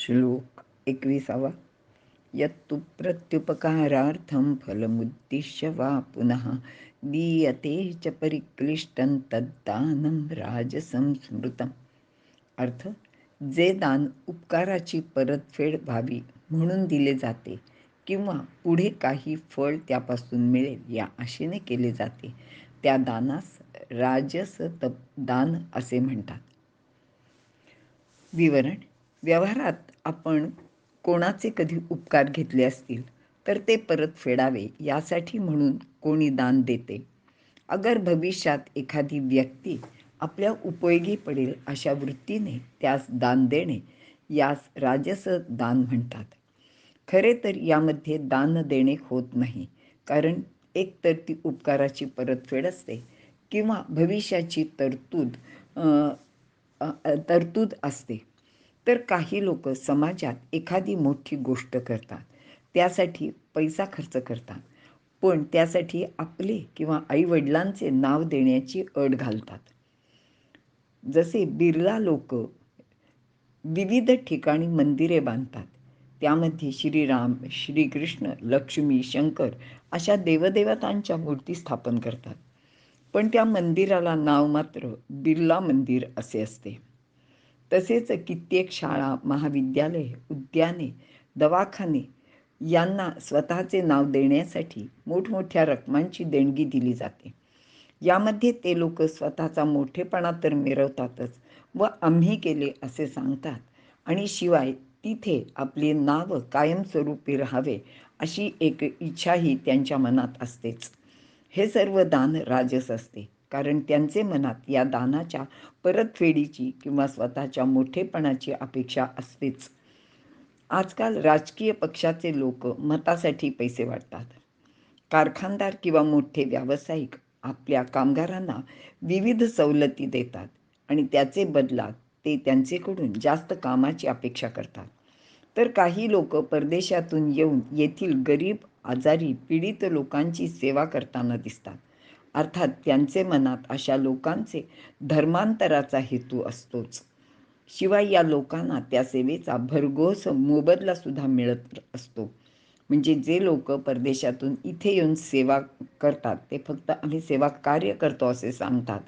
श्लोक 21. यत्तु प्रत्युपकारार्थं फलमुद्दिश्य वा पुनः दीयते च परिक्लिष्टं तद्दानं राजसं स्मृतम्. अर्थ, जे दान उपकाराची परतफेड व्हावी म्हणून दिले जाते किंवा पुढे काही फळ त्यापासून मिळेल या आशेने केले जाते, त्या दानास राजस दान असे म्हणतात. विवरण: व्यवहारात आपण कोणाचे कधी उपकार घेतले असतील तर ते परत फेडावे यासाठी म्हणून कोणी दान देते. अगर भविष्यात एखादी व्यक्ती आपल्या उपयोगी पडेल अशा वृत्तीने त्यास दान देणे यास राजस दान म्हणतात. खरे तर यामध्ये दान देणे होत नाही, कारण एकतर ती उपकाराची परतफेड असते किंवा भविष्याची तरतूद असते. तर काही लोक समाजात एखादी मोठी गोष्ट करतात, त्यासाठी पैसा खर्च करतात, पण त्यासाठी आपले किंवा आईवडिलांचे नाव देण्याची अट घालतात. जसे बिर्ला लोक विविध ठिकाणी मंदिरे बांधतात, त्यामध्ये श्रीराम, श्रीकृष्ण, लक्ष्मी, शंकर अशा देवदेवतांच्या मूर्ती स्थापन करतात, पण त्या मंदिराला नाव मात्र बिर्ला मंदिर असे असते. तसेच कित्येक शाळा, महाविद्यालये, उद्याने, दवाखाने यांना स्वतःचे नाव देण्यासाठी मोठमोठ्या रकमांची देणगी दिली जाते. यामध्ये ते लोक स्वतःचा मोठेपणा तर मिरवतातच व आम्ही केले असे सांगतात, आणि शिवाय तिथे आपले नाव कायमस्वरूपी राहावे अशी एक इच्छाही त्यांच्या मनात असतेच. हे सर्व दान राजस असते, कारण त्यांचे मनात या दानाच्या परतफेडीची किंवा स्वतःच्या मोठेपणाची अपेक्षा असतेच. आजकाल राजकीय पक्षाचे लोक मतासाठी पैसे वाटतात. कारखानदार किंवा मोठे व्यावसायिक आपल्या कामगारांना विविध सवलती देतात आणि त्याचे बदलात ते त्यांचेकडून जास्त कामाची अपेक्षा करतात. तर काही लोक परदेशातून येऊन येथील गरीब, आजारी, पीडित लोकांची सेवा करताना दिसतात. अर्थात त्यांचे मनात अशा लोकांचे धर्मांतराचा हेतू असतोच. शिवाय या लोकांना त्या सेवेचा भरघोस मोबदला सुद्धा मिळत असतो. म्हणजे जे लोक परदेशातून इथे येऊन सेवा करतात ते फक्त आम्ही सेवा कार्य करतो असे सांगतात,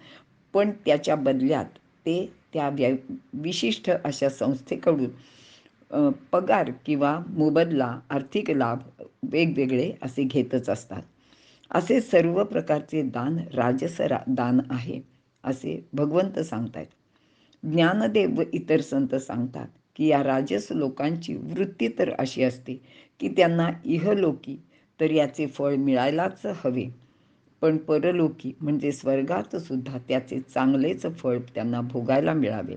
पण त्याच्या बदल्यात ते त्या विशिष्ट अशा संस्थेकडून पगार किंवा मोबदला, आर्थिक लाभ वेगवेगळे असे घेतच असतात. असे सर्व प्रकारचे दान राजस दान आहे असे भगवंत सांगतात. ज्ञानदेव व इतर संत सांगतात की या राजस लोकांची वृत्ती तर अशी असते की त्यांना इहलोकी तर याचे फळ मिळायलाच हवे, पण परलोकी म्हणजे स्वर्गात सुद्धा त्याचे चांगलेच फळ त्यांना भोगायला मिळावे.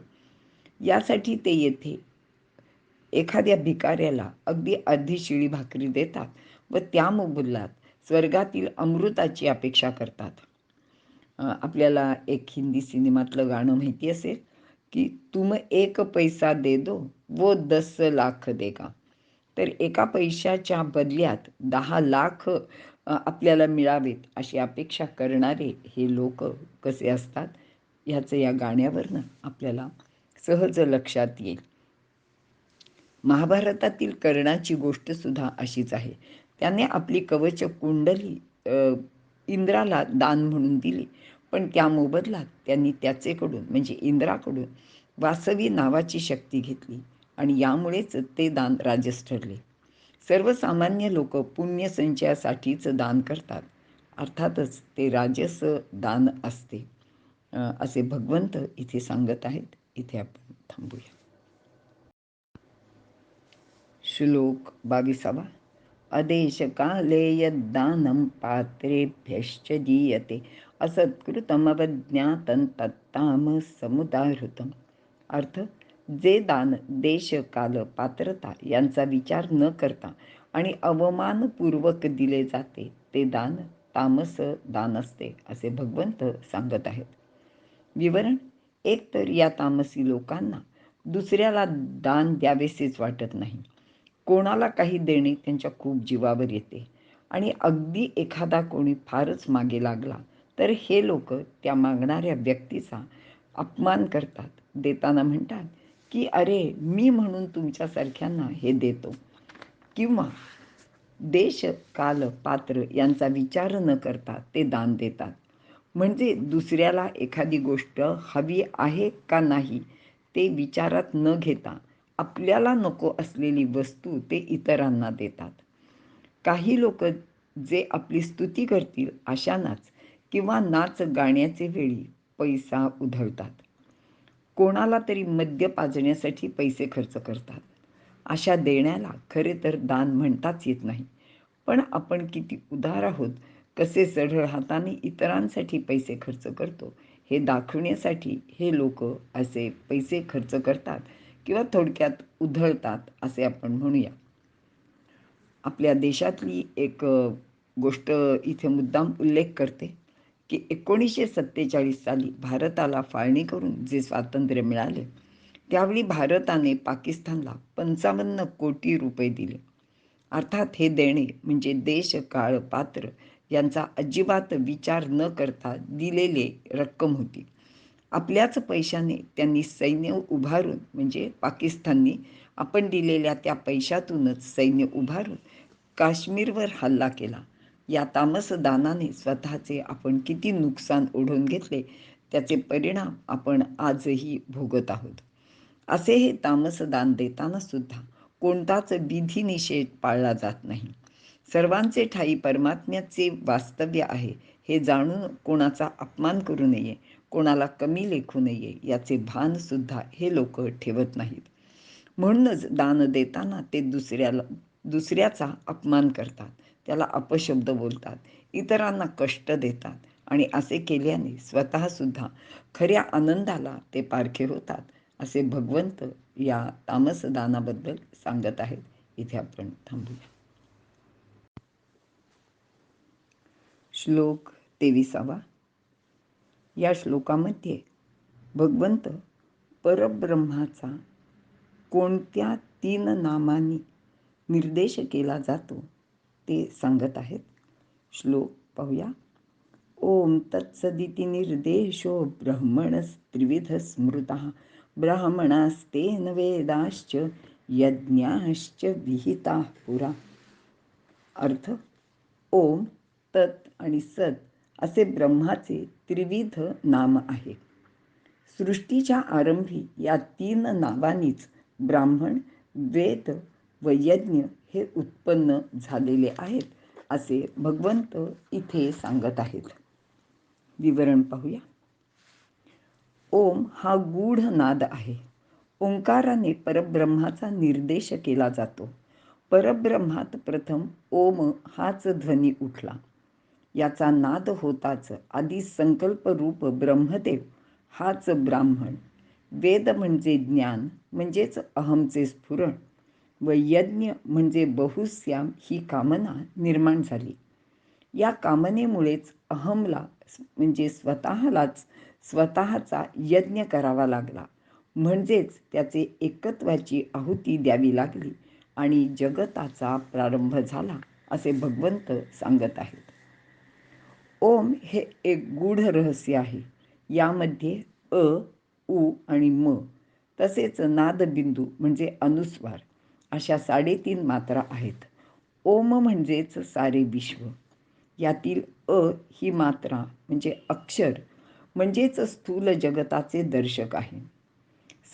यासाठी ते येथे एखाद्या भिकाऱ्याला अगदी अर्धी शिळी भाकरी देतात व त्या मोबदल्यात स्वर्गातील अमृताची अपेक्षा करतात. आपल्याला एक हिंदी सिनेमातलं गाणं माहिती असेल की तुम एक पैसा दे दो वो 10 लाख देगा. तर एका पैशाच्या बदल्यात 10 लाख आपल्याला मिळावेत अशी अपेक्षा करणारे हे लोक कसे असतात ह्याचं या गाण्यावरनं आपल्याला सहज लक्षात येईल. महाभारतातील कर्णाची गोष्ट सुद्धा अशीच आहे. त्याने आपली कवच कुंडली इंद्राला दान म्हणून दिली, पण त्या मोबदल्यात त्यांनी त्याचेकडून म्हणजे इंद्राकडून वासवी नावाची शक्ती घेतली आणि यामुळेच ते दान राजस ठरले. सर्वसामान्य लोक पुण्यसंचयासाठीच दान करतात, अर्थातच ते राजस दान असते असे भगवंत इथे सांगत आहेत. इथे आपण थांबूया. श्लोक 22. अदेशकाले यद्दानं पात्रेभ्यश्च दीयते असत्कृतमवज्ञातं तत्तामसमुदाहृतम्. अर्थ, जे दान देश, काल, पात्रता यांचा विचार न करता आणि अवमानपूर्वक दिले जाते ते दान तामस दान असते असे भगवंत सांगत आहेत. विवरण: एकतर या तामसी लोकांना दुसऱ्याला दान द्यावेसेच वाटत नाही. कोणाला काही देणे त्यांच्या खूप जीवावर येते, आणि अगदी एखादा कोणी फारच मागे लागला तर हे लोक त्या मागणाऱ्या व्यक्तीचा अपमान करतात. देताना म्हणतात की अरे मी म्हणून तुमच्यासारख्यांना हे देतो, किंवा देश काल पात्र यांचा विचार न करता ते दान देतात. म्हणजे दुसऱ्याला एखादी गोष्ट हवी आहे का नाही ते विचारात न घेता आपल्याला नको असलेली वस्तू ते इतरांना देतात. काही लोक जे आपली स्तुती करतील अशांनाच किंवा नाच गाण्याचे वेळी पैसा उधळतात. कोणाला तरी मद्य पाजण्यासाठी पैसे खर्च करतात. अशा देण्याला खरे तर दान म्हणताच येत नाही. पण आपण किती उदार आहोत, कसे सढळ हाताने इतरांसाठी पैसे खर्च करतो हे दाखवण्यासाठी हे लोक असे पैसे खर्च करतात, किंवा थोडक्यात उधळतात असे आपण म्हणूया. आपल्या देशातली एक गोष्ट इथे मुद्दाम उल्लेख करते की 1947 साली भारताला फाळणी करून जे स्वातंत्र्य मिळाले त्यावेळी भारताने पाकिस्तानला 55 कोटी रुपये दिले. अर्थात हे देणे म्हणजे देश काळ पात्र यांचा अजिबात विचार न करता दिलेले रक्कम होती. आपल्याच पैशाने त्यांनी सैन्य उभारून, म्हणजे पाकिस्ताननी आपण दिलेल्या त्या पैशातूनच सैन्य उभारून काश्मीरवर हल्ला केला. या तामसदानाने स्वतःचे आपण किती नुकसान ओढून घेतले त्याचे परिणाम आपण आजही भोगत आहोत. असे हे तामसदान देताना सुद्धा कोणताच विधिनिषेध पाळला जात नाही. सर्वांचे ठायी परमात्म्याचे वास्तव्य आहे हे जाणून कोणाचा अपमान करू नये, कोणाला कमी लेखू नये याचे भान सुद्धा हे लोक ठेवत नाहीत. म्हणूनच दान देताना ते दुसऱ्याचा अपमान करतात, त्याला अपशब्द बोलतात, इतरांना कष्ट देतात, आणि असे केल्याने स्वतः सुद्धा खऱ्या आनंदाला ते पारखे होतात असे भगवंत या तामसदानाबद्दल सांगत आहेत. इथे आपण थांबूया. श्लोक 23. या श्लोकामध्ये भगवंत परब्रह्माचा कोणत्या 3 नामांनी निर्देश केला जातो ते सांगत आहेत. श्लोक पाहूया. ओम तत्सदिति निर्देशो ब्रह्मणस्त्रिविध स्मृतः ब्राह्मणास्तेन वेदाश्च यज्ञाश्च विहिताः पुरा. अर्थ: ओम, तत् आणि सत असे ब्रह्माचे त्रिविध नाम आहे. सृष्टीच्या आरंभी या 3 नावांनीच ब्राह्मण, वेद व यज्ञ हे उत्पन्न झालेले आहेत असे भगवंत इथे सांगत आहेत. विवरण पाहूया. ओम हा गूढ नाद आहे. ओंकाराने परब्रह्माचा निर्देश केला जातो. परब्रह्मात प्रथम ओम हाच ध्वनी उठला. याचा नाद होताच आधी संकल्परूप ब्रह्मदेव हाच ब्राह्मण, वेद म्हणजे ज्ञान म्हणजेच अहमचे स्फुरण, व यज्ञ म्हणजे बहुश्याम ही कामना निर्माण झाली. या कामनेमुळेच अहमला म्हणजे स्वतःचा यज्ञ करावा लागला, म्हणजेच त्याचे एकत्वाची आहुती द्यावी लागली आणि जगताचा प्रारंभ झाला असे भगवंत सांगत आहेत. ओम हे एक गूढ रहस्य आहे. यामध्ये अ, उ आणि म तसेच नादबिंदू म्हणजे अनुस्वार अशा 3.5 मात्रा आहेत. ओम म्हणजेच सारे विश्व. यातील अ ही मात्रा म्हणजे अक्षर म्हणजेच स्थूल जगताचे दर्शक आहे.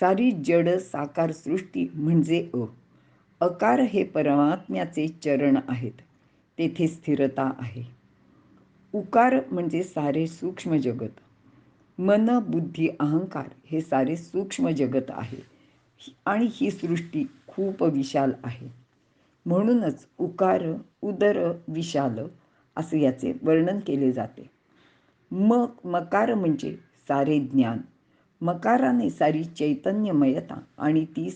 सारी जड साकार सृष्टी म्हणजे अकार हे परमात्म्याचे चरण आहेत, तेथे स्थिरता आहे. उकार म्हणजे सारे सूक्ष्म जगत. मन, बुद्धी, अहंकार हे सारे सूक्ष्म जगत आहे आणि ही सृष्टी खूप विशाल आहे. म्हणूनच उकार उदर विशाल असे याचे वर्णन केले जाते. मकार म्हणजे सारे ज्ञान. मकाराने सारी चैतन्यमयता आणि ती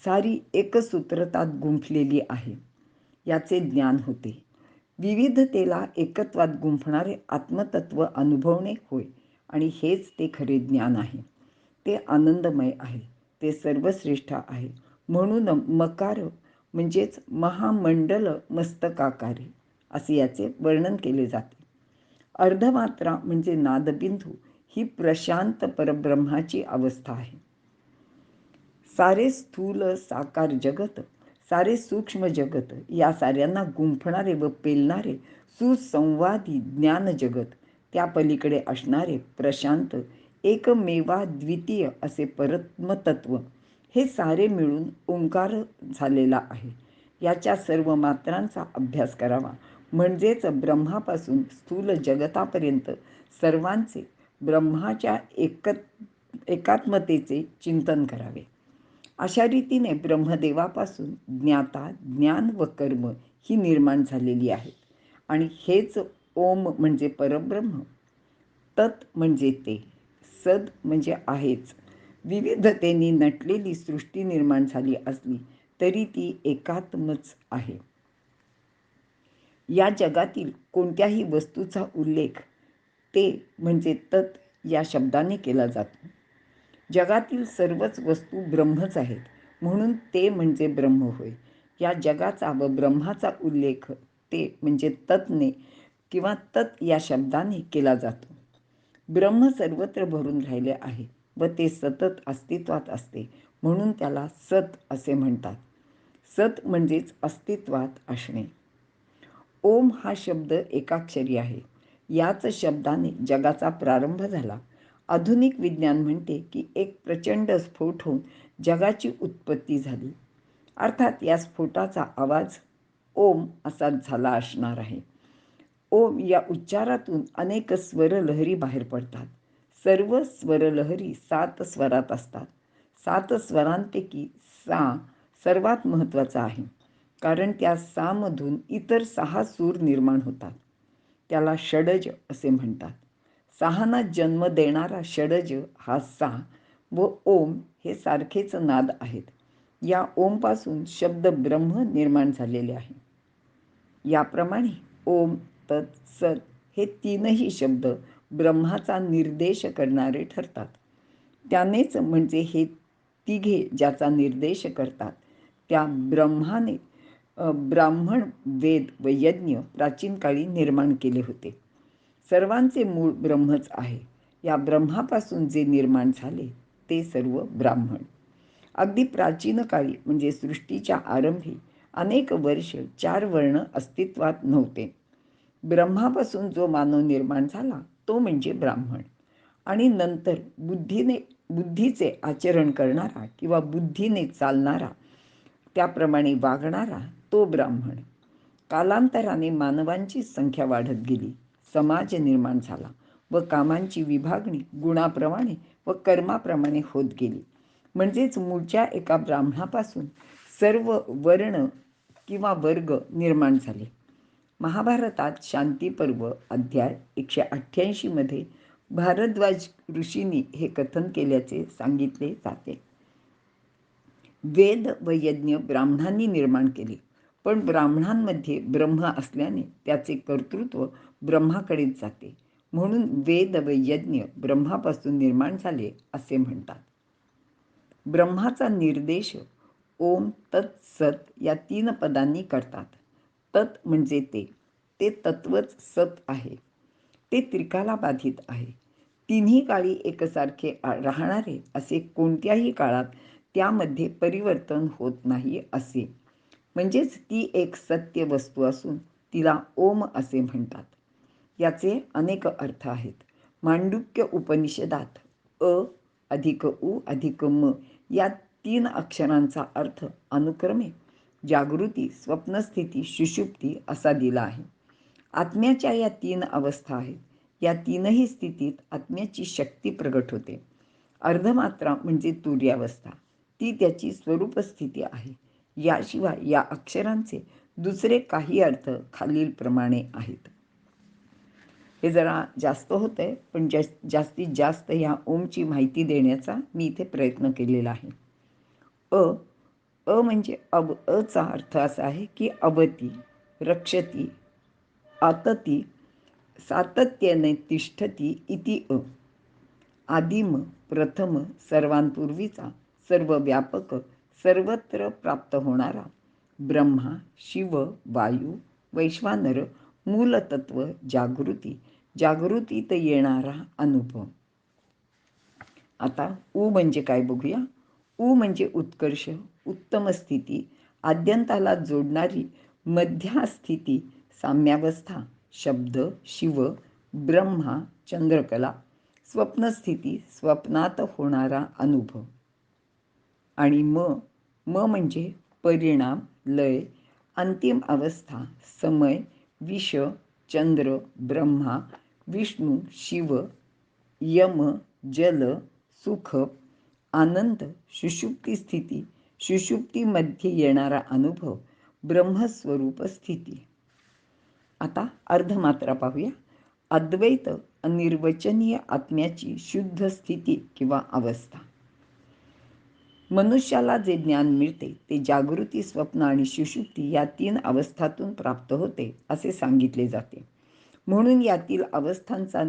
सारी एकसूत्रतात गुंफलेली आहे याचे ज्ञान होते. विविधतेला एकत्वात गुंफणारे आत्मतत्व अनुभवणे होय, आणि हेच ते खरे ज्ञान आहे. ते आनंदमय आहे, ते सर्वश्रेष्ठ आहे. म्हणून मकार म्हणजेच महामंडल मस्तकाकारी असे याचे वर्णन केले जाते. अर्धमात्रा म्हणजे नादबिंदू ही प्रशांत परब्रह्माची अवस्था आहे. सारे स्थूल साकार जगत, सारे सूक्ष्म जगत, या साऱ्यांना गुंफणारे व पेलणारे सुसंवादी ज्ञान जगत, त्या पलीकडे असणारे प्रशांत एकमेवा द्वितीय असे परमतत्व, हे सारे मिळून ओंकार झालेला आहे. याच्या सर्व मात्रांचा अभ्यास करावा, म्हणजेच ब्रह्मापासून स्थूल जगतापर्यंत सर्वांचे ब्रह्माच्या एकात्मतेचे चिंतन करावे. अशा रीतीने ब्रह्मदेवापासून ज्ञाता, ज्ञान व कर्म ही निर्माण झालेली आहेत. आणि हेच ओम म्हणजे परब्रह्म, तत् म्हणजे ते, सद म्हणजे आहेच. विविधतेने नटलेली सृष्टी निर्माण झाली असली तरी ती एकात्मच आहे. या जगातील कोणत्याही वस्तूचा उल्लेख ते म्हणजे तत् या शब्दाने केला जातो. जगातील सर्वच वस्तू ब्रह्मच आहेत, म्हणून ते म्हणजे ब्रह्म होय. या जगाचा व ब्रह्माचा उल्लेख ते म्हणजे तत्ने किंवा तत् या शब्दाने केला जातो. ब्रह्म सर्वत्र भरून राहिले आहे व ते सतत अस्तित्वात असते, म्हणून त्याला सत असे म्हणतात. सत म्हणजेच अस्तित्वात असणे. ओम हा शब्द एकाक्षरी आहे. याच शब्दाने जगाचा प्रारंभ झाला. आधुनिक विज्ञान म्हणते की एक प्रचंड स्फोट होऊन जगाची उत्पत्ती झाली. अर्थात या स्फोटाचा आवाज ओम असा झाला असणार आहे. ओम या उच्चारातून अनेक स्वरलहरी बाहेर पडतात. सर्व स्वरलहरी 7 स्वरात असतात. 7 स्वरांपैकी सा सर्वात महत्त्वाचा आहे, कारण त्या सामधून इतर 6 सूर निर्माण होतात. त्याला षडज असे म्हणतात. सहाना जन्म देणारा षडज हा सा व ओम हे सारखेच नाद आहेत. या ओमपासून शब्द ब्रह्म निर्माण झालेले आहे. याप्रमाणे ओम, तत्, सत हे तीनही शब्द ब्रह्माचा निर्देश करणारे ठरतात. त्यानेच म्हणजे हे तिघे ज्याचा निर्देश करतात त्या ब्रह्माने ब्राह्मण, वेद व यज्ञ प्राचीन काळी निर्माण केले होते. सर्वांचे मूळ ब्रह्मच आहे. या ब्रह्मापासून जे निर्माण झाले ते सर्व ब्राह्मण. अगदी प्राचीन काळी म्हणजे सृष्टीच्या आरंभी अनेक वर्ष 4 वर्ण अस्तित्वात नव्हते. ब्रह्मापासून जो मानव निर्माण झाला तो म्हणजे ब्राह्मण, आणि नंतर बुद्धीचे आचरण करणारा किंवा बुद्धीने चालणारा, त्याप्रमाणे वागणारा तो ब्राह्मण. कालांतराने मानवांची संख्या वाढत गेली, समाज निर्माण झाला व कामांची विभागणी गुणाप्रमाणे व कर्माप्रमाणे होत गेली. म्हणजेच मूळच्या एका ब्राह्मणापासून सर्व वर्ण किंवा वर्ग निर्माण झाले. महाभारतात शांतीपर्व अध्याय 188 मध्ये भारद्वाज ऋषींनी हे कथन केल्याचे सांगितले जाते. वेद व यज्ञ ब्राह्मणांनी निर्माण केले, पण ब्राह्मणांमध्ये ब्रह्म असल्याने त्याचे कर्तृत्व ब्रह्माकडेच जाते. म्हणून वेद व यज्ञ ब्रह्मापासून निर्माण झाले असे म्हणतात. ब्रह्माचा निर्देश ओम, तत्, सत या 3 पदांनी करतात. तत् म्हणजे ते तत्वच सत आहे. ते त्रिकाला बाधित आहे. तिन्ही काळी एकसारखे राहणारे, असे कोणत्याही काळात त्यामध्ये परिवर्तन होत नाही असे. म्हणजेच ती एक सत्य वस्तू असून तिला ओम असे म्हणतात. याचे अनेक अर्थ आहेत. मांडुक्य उपनिषदात अ अधिक उ अधिक म या 3 अक्षरांचा अर्थ अनुक्रमे जागृती, स्वप्नस्थिती, सुषुप्ती असा दिला आहे. आत्म्याच्या या 3 अवस्था आहेत. या 3ही स्थितीत आत्म्याची शक्ती प्रगट होते. अर्धमात्रा म्हणजे तुर्यावस्था, ती त्याची स्वरूप स्थिती आहे. याशिवाय या अक्षरांचे दुसरे काही अर्थ खालीलप्रमाणे आहेत. हे जरा जास्त होतंय, पण जास्तीत जास्त ह्या ओमची माहिती देण्याचा मी इथे प्रयत्न केलेला आहे. अ म्हणजे अचा अर्थ असा आहे की अवती, रक्षती, आतती, सातत्याने तिष्ठती इति आदिम, प्रथम, सर्वांपूर्वीचा, सर्वव्यापक, सर्वत्र प्राप्त होणारा, ब्रह्मा, शिव, वायू, वैश्वानर, मूलतत्व, जागृती, जागृतीत येणारा अनुभव. आता उ म्हणजे काय बघूया. उ म्हणजे उत्कर्ष, उत्तम स्थिती, आद्यंताला जोडणारी मध्यास्थिती, साम्यावस्था, शब्द, शिव, ब्रह्मा, चंद्रकला, स्वप्नस्थिती, स्वप्नात होणारा अनुभव. आणि म म्हणजे परिणाम, लय, अंतिम अवस्था, समय, विष, चंद्र, ब्रह्मा, विष्णू, शिव, यम, जल, सुख, आनंद, सुषुप्ती स्थिती, सुषुप्तीमध्ये येणारा अनुभव, ब्रह्मस्वरूप स्थिती. आता अर्धमात्रा पाहूया. अद्वैत अनिर्वचनीय आत्म्याची शुद्ध स्थिती किंवा अवस्था. मनुष्याला जे ज्ञान मिळते ते जागृती, स्वप्न आणि सुषुप्ती या 3 अवस्थातून प्राप्त होते असे सांगितले जाते. म्हणून यातील अवस्थांचा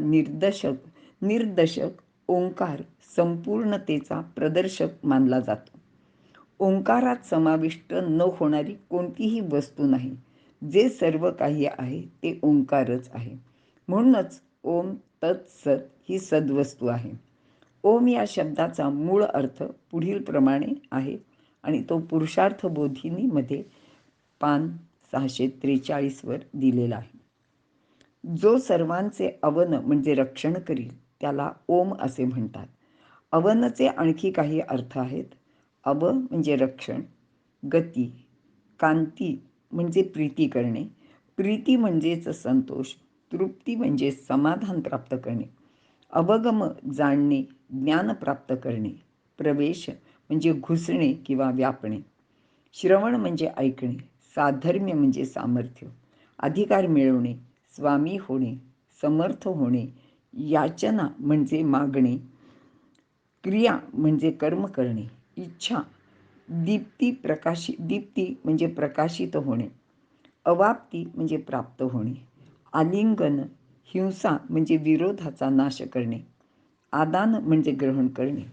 निर्देशक ओंकार संपूर्णतेचा प्रदर्शक मानला जातो. ओंकारात समाविष्ट न होणारी कोणतीही वस्तू नाही. जे सर्व काही आहे ते ओंकारच आहे. म्हणूनच ओम तत्सत ही सद्वस्तू आहे. ओम या शब्दाचा मूळ अर्थ पुढील प्रमाणे आहे आणि तो पुरुषार्थ बोधिनीमध्ये पान 643 वर दिलेला आहे. जो सर्वांचे अवन म्हणजे रक्षण करील त्याला ओम असे म्हणतात. अवनचे आणखी काही अर्थ आहेत. अव म्हणजे रक्षण, गती, कांती म्हणजे प्रीती करणे, प्रीती म्हणजेच संतोष, तृप्ती म्हणजे समाधान प्राप्त करणे, अवगम जाणणे, ज्ञान प्राप्त करणे, प्रवेश म्हणजे घुसणे किंवा व्यापणे, श्रवण म्हणजे ऐकणे, साधर्म्य म्हणजे सामर्थ्य, अधिकार मिळवणे, स्वामी होणे, समर्थ होणे, याचना म्हणजे मागणे, क्रिया म्हणजे कर्म करणे, इच्छा, दीप्ती म्हणजे प्रकाशित होणे, अवाप्ती म्हणजे प्राप्त होणे, आलिंगन, हिंसा म्हणजे विरोधाचा नाश करणे, आदान म्हणजे ग्रहण करणे,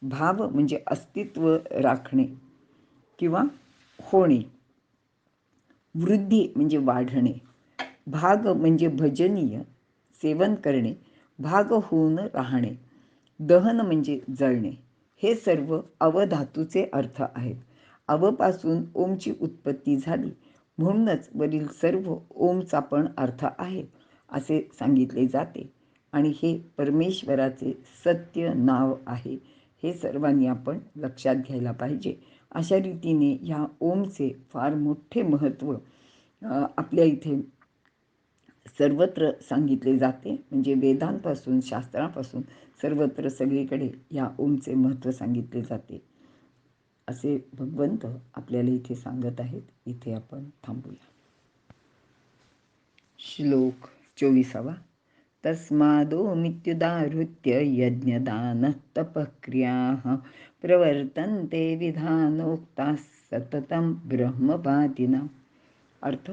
भाव म्हणजे अस्तित्व राखणे किंवा होणे, वृद्धी म्हणजे वाढणे, भाग म्हणजे भजनीय, सेवन करणे, भाग होऊन राहणे, दहन म्हणजे जळणे. हे सर्व अवधातूचे अर्थ आहेत. अवपासून ओमची उत्पत्ती झाली म्हणूनच वरील सर्व ओमचा पण अर्थ आहे असे सांगितले जाते आणि हे परमेश्वराचे सत्य नाव आहे. हे सर्वांनी आपण लक्षात घ्यायला पाहिजे. अशा रीतीने ह्या ओमचे फार मोठे महत्त्व आपल्या इथे सर्वत्र सांगितले जाते. म्हणजे वेदांपासून, शास्त्रापासून सर्वत्र सगळीकडे या ओमचे महत्त्व सांगितले जाते असे भगवंत आपल्याला इथे सांगत आहेत. इथे आपण थांबूया. श्लोक 24. तस्मादोमित्युदाहृत्य यज्ञदानः तपःक्रियाः प्रवर्तन्ते विधानोक्ताः सततं ब्रह्मवादिनां. अर्थ: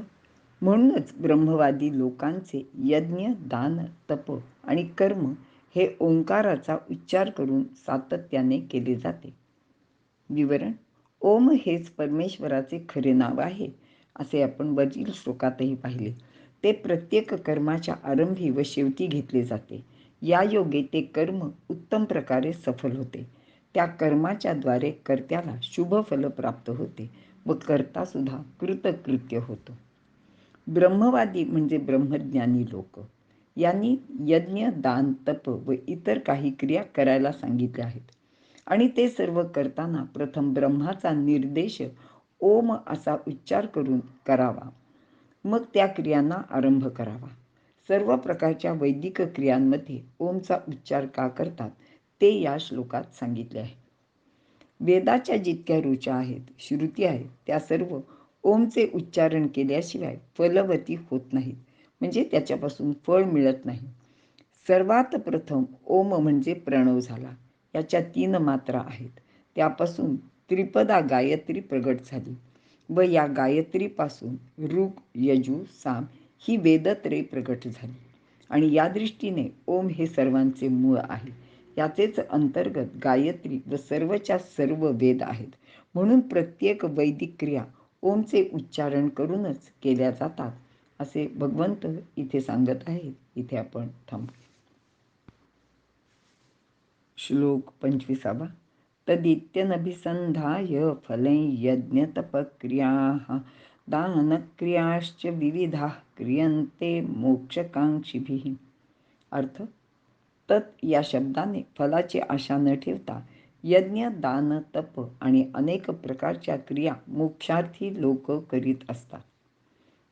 म्हणूनच ब्रह्मवादी लोकांचे यज्ञ, दान, तप आणि कर्म हे ओंकाराचा उच्चार करून सातत्याने केले जाते. विवरण: ओम हेच परमेश्वराचे खरे नाव आहे असे आपण वरील श्लोकातही पाहिले. ते प्रत्येक कर्माच्या आरंभी व शेवटी घेतले जाते. या योगे ते कर्म उत्तम प्रकारे सफल होते. त्या कर्माच्या द्वारे कर्त्याला शुभ फल प्राप्त होते व कर्ता सुद्धा कृतकृत्य होतो. ब्रह्मवादी म्हणजे ब्रह्मज्ञानी लोक. यांनी यज्ञ, दान, तप व इतर काही क्रिया करायला सांगितल्या आहेत आणि ते सर्व करताना प्रथम ब्रह्माचा निर्देश ओम असा उच्चार करून करावा. मग त्या क्रियांना आरंभ करावा. सर्व प्रकारच्या वैदिक क्रियांमध्ये ओमचा उच्चार का करतात ते या श्लोकात सांगितले आहे. वेदाच्या जितक्या ऋचा आहेत, श्रुती आहेत, त्या सर्व ओमचे उच्चारण केल्याशिवाय फलवती होत नाहीत. म्हणजे त्याच्यापासून फळ मिळत नाही. सर्वात प्रथम ओम म्हणजे प्रणव झाला. याच्या 3 मात्रा आहेत. त्यापासून त्रिपदा गायत्री प्रगट झाली व या गायत्रीपासून ऋग, यजु, साम ही वेदत्रय प्रगट झाली आणि या दृष्टीने ओम हे सर्वांचे मूळ आहे. याचेच अंतर्गत गायत्री व सर्वच्या सर्व वेद आहेत. म्हणून प्रत्येक वैदिक क्रिया ओमचे उच्चारण करूनच केल्या जातात असे भगवंत इथे सांगत आहेत. इथे आपण थांबू. श्लोक 25. तदित्यनभिसन्धाय फलं यज्ञतपक्रियाः दानक्रियाश्च विविधाः क्रियन्ते मोक्षकांक्षिभिः. अर्थ, तत् या शब्दाने फलाची आशा न ठेवता यज्ञ, दान, तप आणि अनेक प्रकारच्या क्रिया मोक्षार्थी लोक करीत असतात.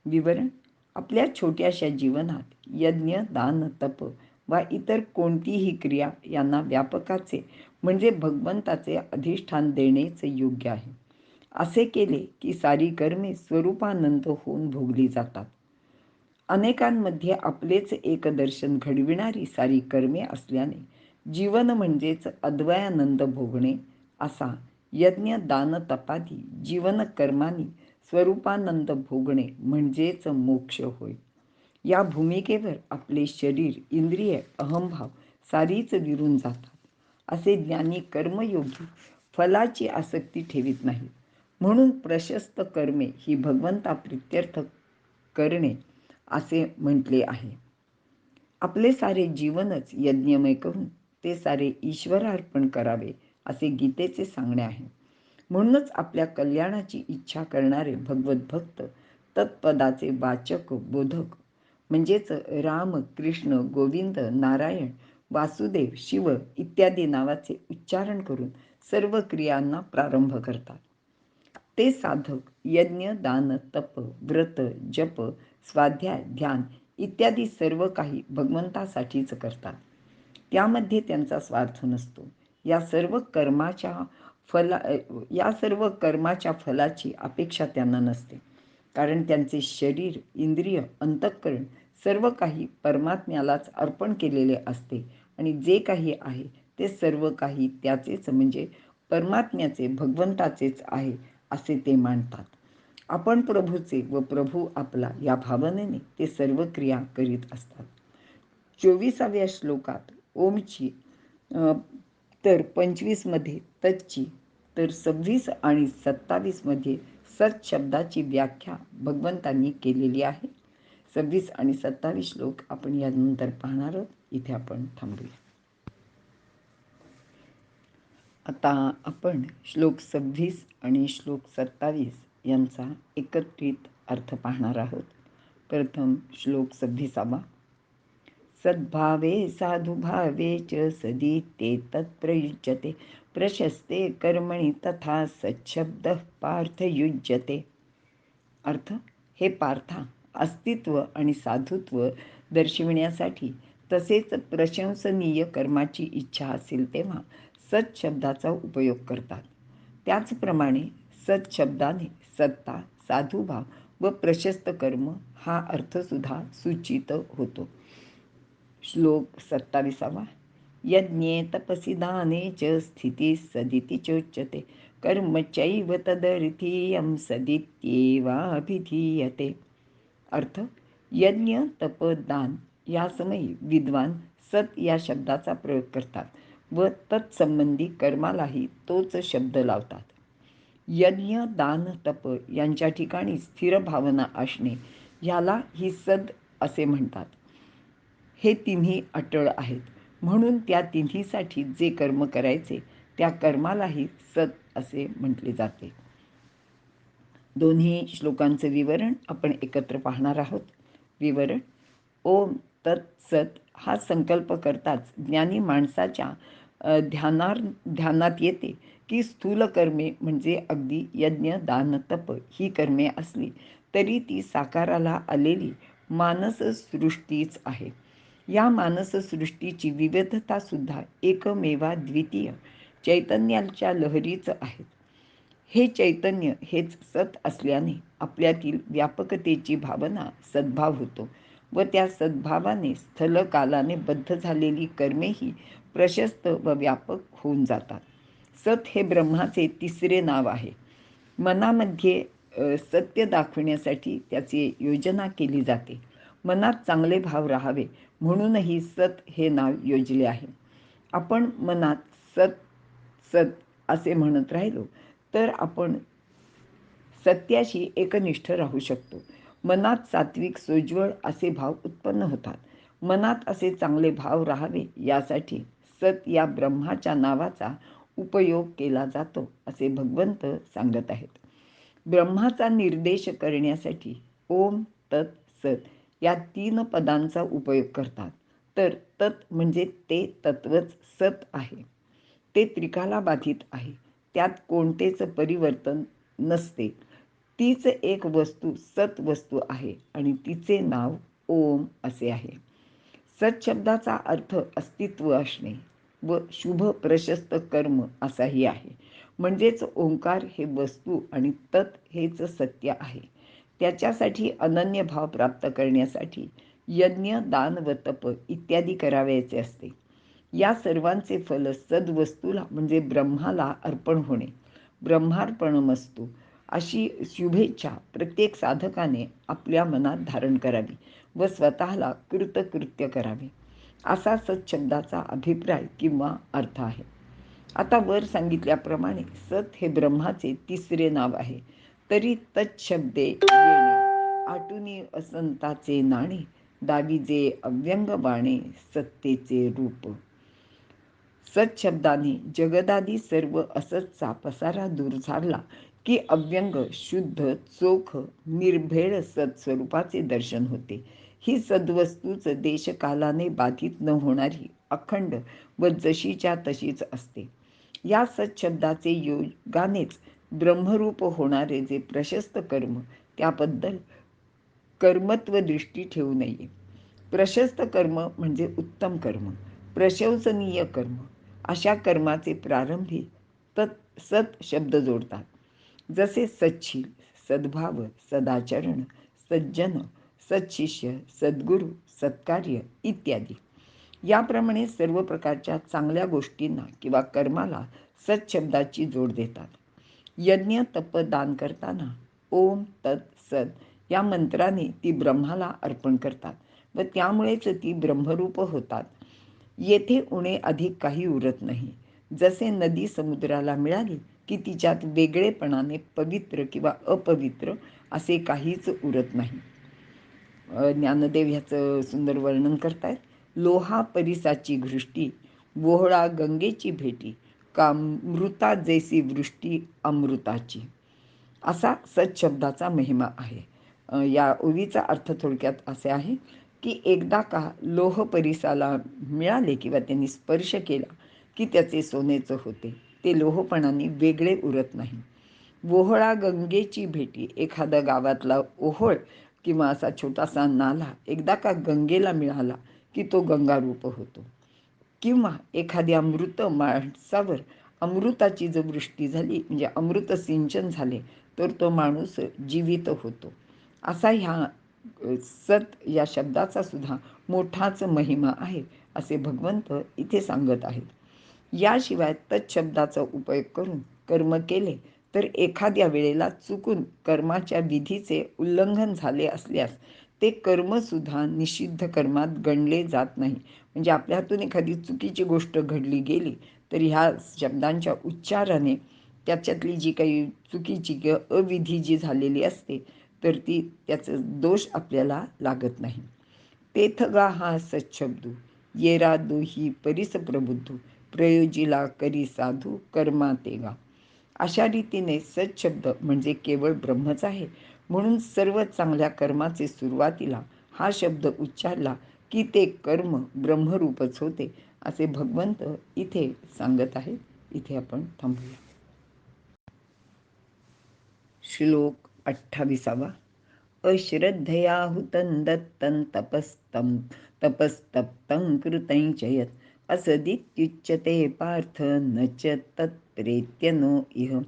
विवरण: आपल्या छोट्याशा जीवनात यज्ञ, दान, तप वा इतर कोणतीही क्रिया यांना व्यापकाचे म्हणजे भगवंताचे अधिष्ठान देणेच योग्य आहे. असे केले की सारी कर्मे स्वरूपानंद होऊन भोगली जातात. अनेकांमध्ये आपलेच एक दर्शन घडविणारी सारी कर्मे असल्याने जीवन म्हणजेच अद्वयानंद भोगणे असा यज्ञ, दान, तपादी जीवन कर्मांनी स्वरूपानंद भोगणे म्हणजेच मोक्ष होय. या भूमिकेवर आपले शरीर, इंद्रिय, अहंभाव सारीच विरून जातात. असे ज्ञानी कर्मयोगी फलाची आसक्ती ठेवीत नाहीत. म्हणून प्रशस्त कर्मे ही भगवंता प्रित्यर्थ करणे असे म्हटले आहे. आपले सारे जीवनच यज्ञमय करून ते सारे ईश्वरार्पण करावे असे गीतेचे सांगणे आहे. म्हणूनच आपल्या कल्याणाची इच्छा करणारे भगवत भक्त तत्पदाचे वाचक, बोधक म्हणजेच राम, कृष्ण, गोविंद, नारायण, वासुदेव, शिव इत्यादी नावाचे उच्चारण करून सर्व क्रियांना प्रारंभ करतात. ते साधक यज्ञ, दान, तप, व्रत, जप, स्वाध्याय, ध्यान इत्यादी सर्व काही भगवंतासाठीच करतात. त्यामध्ये त्यांचा स्वार्थ नसतो. या सर्व कर्माच्या फलाची अपेक्षा त्यांना नसते. कारण त्यांचे शरीर, इंद्रिय, अंतःकरण सर्व काही परमात्म्यालाच अर्पण केलेले असते आणि जे काही आहे ते सर्व काही त्याचेच म्हणजे परमात्म्याचे, भगवंताचेच आहे असे ते मानतात. आपण प्रभूचे व प्रभू आपला या भावनेने ते सर्व क्रिया करीत असतात. 24व्या श्लोकात ओमची तर 25 मध्ये तच्ची तर 26 आणि 27 मध्ये सत शब्दाची व्याख्या भगवंतांनी केलेली आहे. 26 आणि 27 श्लोक आपण यानंतर पाहणार आहोत. इथे आपण थांबूया. आता आपण श्लोक 26 आणि श्लोक 27 यांचा एकत्रित अर्थ पाहणार आहोत. प्रथम श्लोक 26. सद्भावे साधुभावे च सदिते तत्प्रयुज्यते प्रशस्ते कर्मणि तथा सच्छब्दः पार्थयुज्यते. अर्थ, हे पार्था, अस्तित्व आणि साधुत्व दर्शविण्यासाठी तसेच प्रशंसनीय कर्माची इच्छा असेल तेव्हा सत शब्दाचा उपयोग करतात. त्याचप्रमाणे सत शब्दाने सत्ता, साधुभाव व प्रशस्त कर्म हा अर्थसुद्धा सूचित होतो. श्लोक 27. यज्ञे तपसि दाने च स्थिती सदिति चोच्यते कर्म चैव तदर्थीयं सदित्येवाभिधीयते. अर्थ, यज्ञ, तप, दान या समयी विद्वान सत या शब्दाचा प्रयोग करतात व तत्संबंधी कर्मालाही तोच शब्द लावतात. यज्ञ, दान, तप यांच्या ठिकाणी स्थिर भावना असणे ह्याला ही सद असे म्हणतात. हे तिन्ही अटळ आहेत. म्हणून त्या तिन्हीसाठी जे कर्म करायचे त्या कर्मालाही सत असे म्हटले जाते. दोन्ही श्लोकांचे विवरण आपण एकत्र पाहणार आहोत. विवरण: ओम तत् सत हा संकल्प करताच ज्ञानी माणसाच्या ध्यानात येते की स्थूल कर्मे म्हणजे अगदी यज्ञ, दान, तप ही कर्मे असली तरी ती साकाराला आलेली मानससृष्टीच आहे. या मानससृष्टीची विविधता सुद्धा एकमेवा द्वितीय चैतन्याच्या लहरीच आहेत. हे चैतन्य हेच सत असल्याने आपल्यातील व्यापकतेची भावना सद्भाव होतो व त्या सद्भावाने स्थलकालाने बद्ध झालेली कर्मेही प्रशस्त व व्यापक होऊन जातात. सत हे ब्रह्माचे तिसरे नाव आहे. मनामध्ये सत्य दाखविण्यासाठी त्याची योजना केली जाते. मनात चांगले भाव राहावे म्हणूनही सत हे नाव योजले आहे. आपण मनात सत सत असे म्हणत राहिलो तर आपण सत्याशी एकनिष्ठ राहू शकतो. मनात सात्विक, सोज्वळ असे भाव उत्पन्न होतात. मनात असे चांगले भाव राहावे यासाठी सत या ब्रह्माच्या नावाचा उपयोग केला जातो असे भगवंत सांगत आहेत. ब्रह्माचा निर्देश करण्यासाठी ओम तत् सत या 3 पदांचा उपयोग करतात. तर तत् म्हणजे ते तत्वच सत आहे. ते त्रिकाला बाधित आहे. त्यात कोणतेच परिवर्तन नसते. तीच एक वस्तू सत वस्तू आहे आणि तिचे नाव ओम असे आहे. सत शब्दाचा अर्थ अस्तित्व असणे व शुभ प्रशस्त कर्म असाही आहे. म्हणजेच ओंकार हे वस्तू आणि तत् हेच सत्य आहे. त्याच्यासाठी अनन्य भाव प्राप्त करण्यासाठी यज्ञ, दान व तप इत्यादी करावयाचे असते. या सर्वांचे फल सद्वस्तूला म्हणजे ब्रह्माला अर्पण होणे. ब्रह्मार्पणमस्तु अशी शुभेच्छा प्रत्येक साधकाने आपल्या मनात धारण करावी व स्वतःला कृतकृत्य करावे, असा सत्शब्दाचा अभिप्राय किंवा अर्थ आहे. आता वर सांगितल्याप्रमाणे सत हे ब्रह्माचे तिसरे नाव आहे. तरी तत्शब्दे येणे आटुनी असंताचे नाणे, दाविजे अव्यंग बाणे सत्तेचे रूप. सत्शब्दाने जगदादी सर्व असतचा पसारा दूर झाला की अव्यंग, शुद्ध, चोख, निर्भेळ सत्स्वरूपाचे दर्शन होते. ही सद्वस्तूच देशकालाने बाधित न होणारी अखंड व जशीच्या तशीच असते. या सत्शब्दाचे योगानेच ब्रह्मरूप होणारे जे प्रशस्त कर्म, त्याबद्दल कर्मत्व दृष्टी ठेवू नये. प्रशस्त कर्म म्हणजे उत्तम कर्म, प्रशंसनीय कर्म. अशा कर्माचे प्रारंभी सत शब्द जोडतात. जसे सच्शील, सद्भाव, सदाचरण, सज्जन, सत्शिष्य, सद्गुरू, सत्कार्य इत्यादी. याप्रमाणे सर्व प्रकारच्या चांगल्या गोष्टींना किंवा कर्माला सत्शब्दाची जोड देतात. यज्ञ, तप, दान करताना ओम तत् सत या मंत्राने ती ब्रह्माला अर्पण करतात व त्यामुळेच ती ब्रह्मरूप होतात. येथे उणे अधिक काही उरत नाही. जसे नदी समुद्राला मिळाली की तिच्यात वेगळेपणाने पवित्र किंवा अपवित्र असे काहीच उरत नाही. ज्ञानदेव ह्याचं सुंदर वर्णन करतायत. लोहा परिसाची घृष्टी, वोहळा गंगेची भेटी, कामृता जैसी वृष्टी अमृताची, असा सत्शब्दाचा महिमा आहे. या ओवीचा अर्थ थोडक्यात असे आहे की एकदा का लोह परिसाला मिळाले किंवा त्यांनी स्पर्श केला की त्याचे सोनेचं होते. ते लोहपणाने वेगळे उरत नाही. वोहळा गंगेची भेटी, एखादा गावातला ओहोळ किंवा असा छोटासा नाला एकदा का गंगेला मिळाला की तो गंगारूप होतो. किंवा एखाद्या मृत माणसावर अमृताची जर वृष्टी झाली म्हणजे अमृत सिंचन झाले तर तो माणूस जीवित होतो. असा ह्या सत या शब्दाचा सुद्धा मोठाच महिमा आहे असे भगवंत इथे सांगत आहेत. याशिवाय तत्शब्दाचा उपयोग करून कर्म केले तर एखाद्या वेळेला चुकून कर्माच्या विधीचे उल्लंघन झाले असल्यास ते कर्मसुद्धा निषिद्ध कर्मात गणले जात नाही. म्हणजे आपल्या हातून एखादी चुकीची गोष्ट घडली गेली तर ह्या शब्दांच्या उच्चाराने त्याच्यातली जी काही चुकीची किंवा अविधी जी झालेली असते तर ती त्याचं दोष आपल्याला लागत नाही. तेथगा हा सच्छब्दू येरा दोही परिस प्रबुद्धू, प्रयोजिला करी साधू कर्मा तेगा. अशा रीतीने सत्शब्द म्हणजे केवळ ब्रह्मच आहे. म्हणून सर्व चांगल्या कर्माचे सुरुवातीला हा शब्द उच्चारला की ते कर्म ब्रह्मरूपच होते असे भगवंत इथे सांगत आहेत. इथे आपण थांबूया. श्लोक 28. अश्रद्धया हुतं दत्तं तपस्तप्तं कृतं च यत् असदित्युच्यते पार्थ न च तत्प्रेत्य नो इह.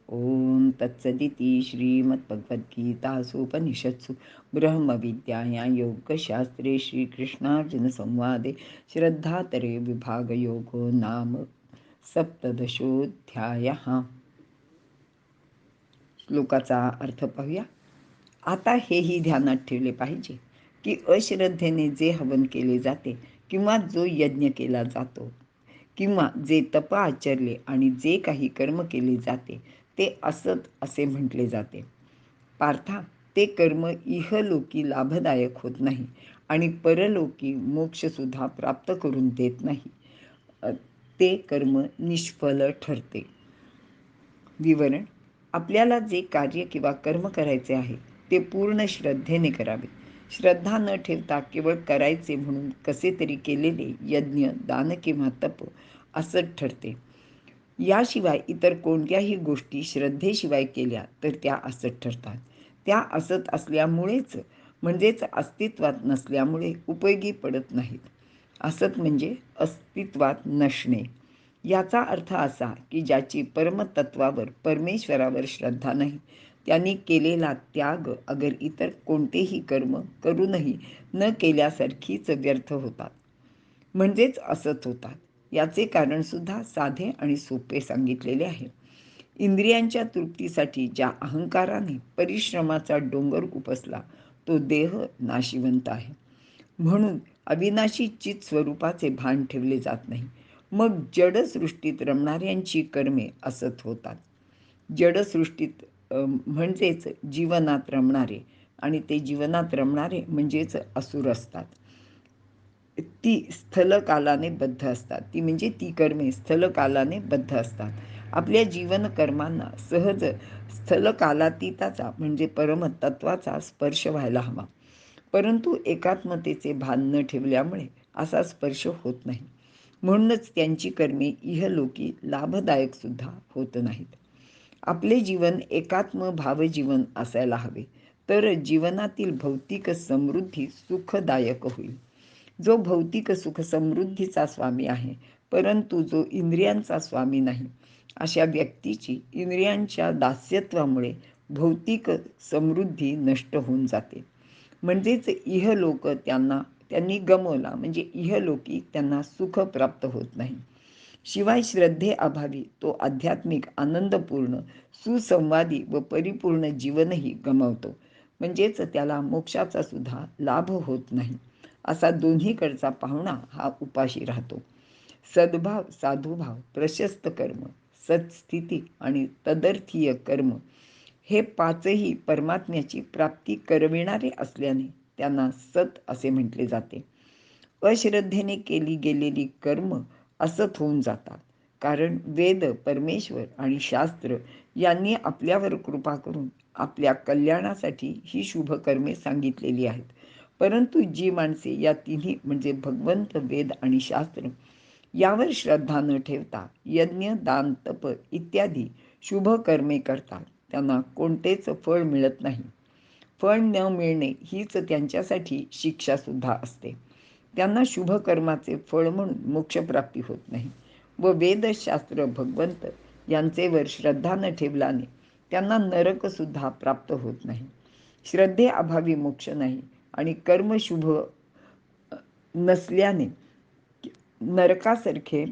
ओम तत्सदिति श्रीमद्भगवद्गीतासूपनिषत्सु ब्रह्मविद्यायां योगशास्त्रे श्रीकृष्णार्जुनसंवादे श्रद्धातरे विभागयोगो नाम 17. श्लोकाचा अर्थ पाहूया. आता हेही ध्यानात ठेवले पाहिजे की अश्रद्धेने जे हवन केले जाते किंवा जो यज्ञ केला जातो किंवा जे तप आचरले आणि जे काही कर्म केले जाते ते असत असे म्हटले जाते. पार्था, ते कर्म इहलोकी लाभदायक होत नाही आणि परलोकी मोक्षसुद्धा प्राप्त करून देत नाही. ते कर्म निष्फल ठरते. विवरण: आपल्याला जे कार्य किंवा कर्म करायचे आहे ते पूर्ण श्रद्धेने करावे. श्रद्धा न ठेवता केवळ करायचे म्हणून कसे तरी केलेले यज्ञ, दान किंवा तप असत ठरते. याशिवाय इतर कोणत्याही गोष्टी श्रद्धेशिवाय केल्या तर त्या असत ठरतात. त्या असत असल्यामुळेच, म्हणजेच अस्तित्वात नसल्यामुळे उपयोगी पडत नाहीत. असत म्हणजे अस्तित्वात नसणे. याचा अर्थ असा की ज्याची परमतत्वावर, परमेश्वरावर श्रद्धा नाही, त्यांनी केलेला त्याग अगर इतर कोणतेही कर्म करूनही न केल्यासारखीच व्यर्थ होतात, म्हणजेच असत होतात. याचे कारणसुद्धा साधे आणि सोपे सांगितलेले आहे. इंद्रियांच्या तृप्तीसाठी ज्या अहंकाराने परिश्रमाचा डोंगर उपसला तो देह नाशिवंत आहे. म्हणून अविनाशी चित स्वरूपाचे भान ठेवले जात नाही. मग जडसृष्टीत रमणाऱ्यांची कर्मे असत होतात. जडसृष्टीत म्हणजेच जीवनात रमणारे, आणि ते जीवनात रमणारे म्हणजेच असुर असतात. ती स्थलकालाने बद्ध असतात. ती म्हणजे ती कर्मे स्थलकालाने बद्ध असतात. आपल्या जीवन कर्मांना सहज स्थलकालातीताचा म्हणजे परमतत्वाचा स्पर्श व्हायला हवा. परंतु एकात्मतेचे भान न ठेवल्यामुळे असा स्पर्श होत नाही. म्हणूनच त्यांची कर्मे इहलोकी लाभदायक सुद्धा होत नाहीत. आपले जीवन एकात्म भावजीवन असायला हवे, तर जीवनातील भौतिक समृद्धी सुखदायक होईल. जो भौतिक सुख समृद्धीचा स्वामी आहे, परंतु जो इंद्रियांचा स्वामी नाही, अशा व्यक्तीची इंद्रियांच्या दास्यत्वामुळे भौतिक समृद्धी नष्ट होऊन जाते. म्हणजेच इहलोक त्यांनी गमवला, म्हणजे इहलोकी त्यांना सुख प्राप्त होत नाही. शिवाय श्रद्धेअभावी तो आध्यात्मिक, आनंदपूर्ण, सुसंवादी व परिपूर्ण जीवनही गमावतो. म्हणजेच त्याला मोक्षाचा सुद्धा लाभ होत नाही. असा दोन्हीकडचा पाहुणा हा उपाशी राहतो. सद्भाव, साधुभाव, प्रशस्त कर्म, सत्स्थिती आणि तदर्थीय कर्म हे पाचही परमात्म्याची प्राप्ती करविणारे असल्याने त्यांना सत असे म्हटले जाते. अश्रद्धेने केली गेलेली कर्म असत होऊन जातात. कारण वेद, परमेश्वर आणि शास्त्र यांनी आपल्यावर कृपा करून आपल्या कल्याणासाठी ही शुभ कर्मे सांगितलेली आहेत. परंतु जी माणसे या तिन्ही म्हणजे भगवंत, वेद आणि शास्त्र यावर श्रद्धा न ठेवता यज्ञ, दान, तप इत्यादी शुभ कर्मे करतात, त्यांना कोणतेच फळ मिळत नाही. फळ न मिळणे हीच त्यांच्यासाठी शिक्षासुद्धा असते. त्यांना शुभ कर्माचे फळ म्हणून मोक्षप्राप्ती होत नाही. व वेदशास्त्र, भगवंत यांचेवर श्रद्धा न ठेवल्याने त्यांना नरकसुद्धा प्राप्त होत नाही. श्रद्धेअभावी मोक्ष नाही, आणि कर्म शुभ नसल्याने नरकासारखे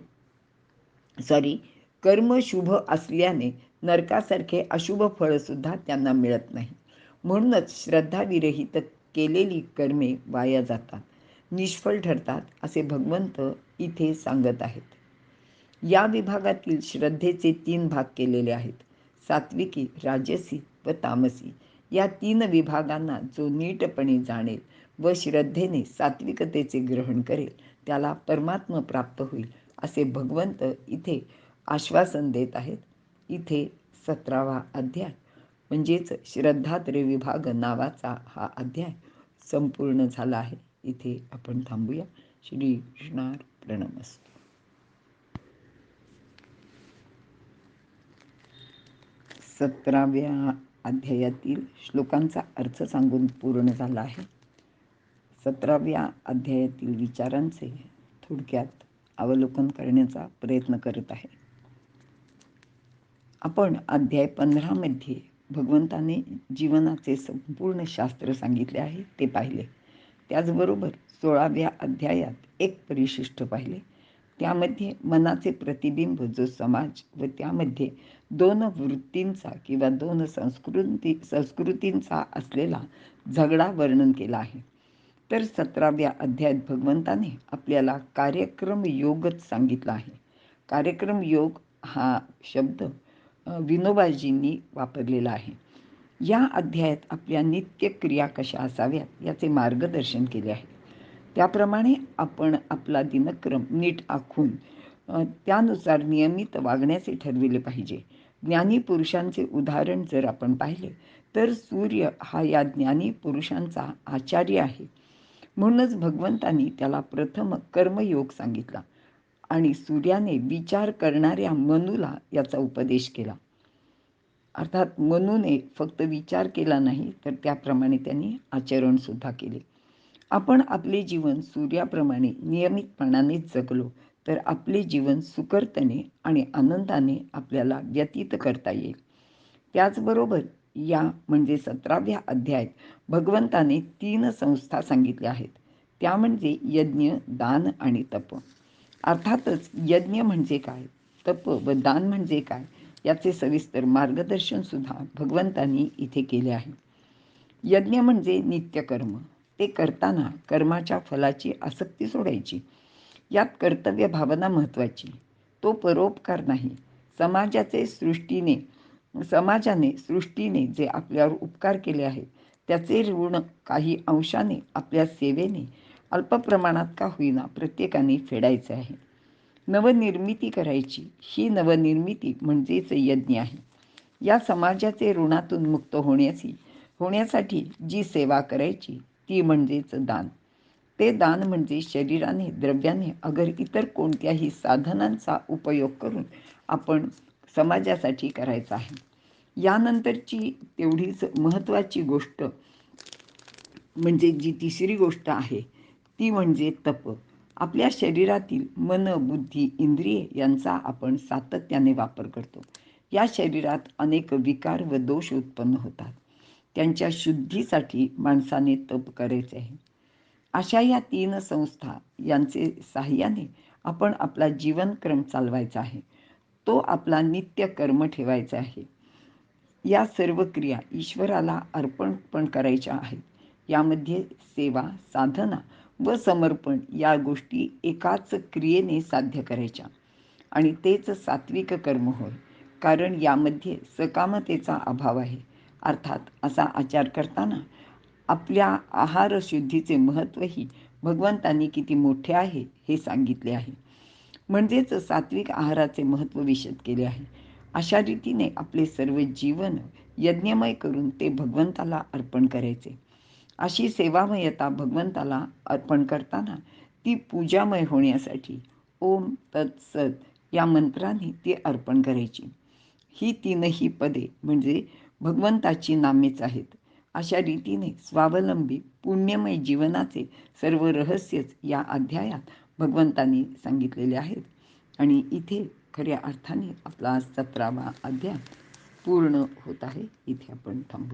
कर्म शुभ असल्याने नरकासारखे अशुभ फळसुद्धा त्यांना मिळत नाही. म्हणूनच श्रद्धाविरहित केलेली कर्मे वाया जातात, निष्फळ ठरतात, असे भगवंत इथे सांगत आहेत. या विभागातील श्रद्धेचे 3 भाग केलेले आहेत: सात्विकी, राजसी व तामसी. या 3 विभागांना जो नीटपणे जाणेल व श्रद्धेने सात्विकतेचे ग्रहण करेल, त्याला परमात्मा प्राप्त होईल, असे भगवंत इथे आश्वासन देत आहेत. इथे 17वा अध्याय म्हणजेच श्रद्धात्रय विभाग नावाचा हा अध्याय संपूर्ण झाला आहे. इथे आपण थांबूया. श्री कृष्णार्पणमस्तु. 17व्या अध्यायातील श्लोकांचा अर्थ सांगून पूर्ण झाला आहे. 17व्या अध्यायातील विचारांचे थोडक्यात अवलोकन करण्याचा प्रयत्न करत आहे. आपण अध्याय 15 मध्ये भगवंताने जीवनाचे संपूर्ण शास्त्र सांगितले आहे ते पाहिले. त्याचबरोबर 16व्या अध्यायात एक परिशिष्ट पाहिले. त्यामध्ये मनाचे प्रतिबिंब जो समाज व त्यामध्ये 2 वृत्तींचा किंवा 2 संस्कृतींचा असलेला झगडा वर्णन केला आहे. तर 17व्या अध्यायात भगवंताने आपल्याला कार्यक्रम योगच सांगितला आहे. कार्यक्रम योग हा शब्द विनोबाजींनी वापरलेला आहे. या अध्यायात आपल्या नित्य क्रिया कशा असाव्यात याचे मार्गदर्शन केले आहे. त्याप्रमाणे आपण आपला दिनक्रम नीट आखून त्यानुसार नियमित वागण्याचे ठरविले पाहिजे. ज्ञानी पुरुषांचे उदाहरण जर आपण पाहिले तर सूर्य हा या ज्ञानी पुरुषांचा आचार्य आहे. म्हणूनच भगवंतांनी त्याला प्रथम कर्मयोग सांगितला आणि सूर्याने विचार करणाऱ्या मनूला याचा उपदेश केला. अर्थात मनूने फक्त विचार केला नाही तर त्याप्रमाणे त्यांनी आचरणसुद्धा केले. आपण आपले जीवन सूर्याप्रमाणे नियमितपणाने जगलो तर आपले जीवन सुखरतेने आणि आनंदाने आपल्याला व्यतीत करता येईल. त्याचबरोबर या म्हणजे 17व्या अध्यायात भगवंताने 3 संस्था सांगितल्या आहेत. त्या म्हणजे यज्ञ, दान आणि तप. अर्थातच यज्ञ म्हणजे काय, तप व दान म्हणजे काय याचे सविस्तर मार्गदर्शनसुद्धा भगवंतांनी इथे केले आहे. यज्ञ म्हणजे नित्यकर्म. ते करताना कर्माच्या फलाची आसक्ती सोडायची. यात कर्तव्य भावना महत्त्वाची. तो परोपकार नाही. समाजाने सृष्टीने जे आपल्यावर उपकार केले आहेत त्याचे ऋण काही अंशाने आपल्या सेवेने अल्प प्रमाणात का होईना प्रत्येकाने फेडायचे आहे. नवनिर्मिती करायची. ही नवनिर्मिती म्हणजेच यज्ञ आहे. या समाजाचे ऋणातून मुक्त होण्यासाठी जी सेवा करायची ती म्हणजेच दान. ते दान म्हणजे शरीराने, द्रव्याने अगर इतर कोणत्याही साधनांचा उपयोग करून आपण समाजासाठी करायचा आहे. यानंतरची तेवढीच महत्त्वाची गोष्ट म्हणजे जी तिसरी गोष्ट आहे ती म्हणजे तप. आपल्या शरीरातील मन, बुद्धी, इंद्रिये यांचा आपण सातत्याने वापर करतो. या शरीरात अनेक विकार व दोष उत्पन्न होतात. त्यांच्या शुद्धीसाठी माणसाने तप करायचे आहे. अशा या 3 संस्था यांचे साहाय्याने आपण आपला जीवनक्रम चालवायचा आहे. तो आपला नित्य कर्म ठेवायचा आहे. या सर्व क्रिया ईश्वराला अर्पण पण करायच्या आहेत. यामध्ये सेवा, साधना व समर्पण या गोष्टी एकाच क्रियेने साध्य करायच्या आणि तेच सात्विक कर्म होय. कारण यामध्ये सकामतेचा अभाव आहे. अर्थात असा आचार करताना आपल्या आहार शुद्धीचे महत्त्वही भगवंतांनी किती मोठे आहे हे सांगितले आहे. म्हणजेच सात्विक आहाराचे महत्त्व विशद केले आहे. अशा रीतीने आपले सर्व जीवन यज्ञमय करून ते भगवंताला अर्पण करायचे. अशी सेवामयता भगवंताला अर्पण करताना ती पूजामय होण्यासाठी ओम तत्सत या मंत्राने ती अर्पण करायची. ही 3ही पदे म्हणजे भगवंताची नामेच आहेत. अशा रीतीने स्वावलंबी पुण्यमय जीवनाचे सर्व रहस्यच या अध्यायात भगवंतांनी सांगितलेले आहेत आणि इथे खऱ्या अर्थाने आपला 17वा अध्याय पूर्ण होत आहे. इथे आपण थांबू.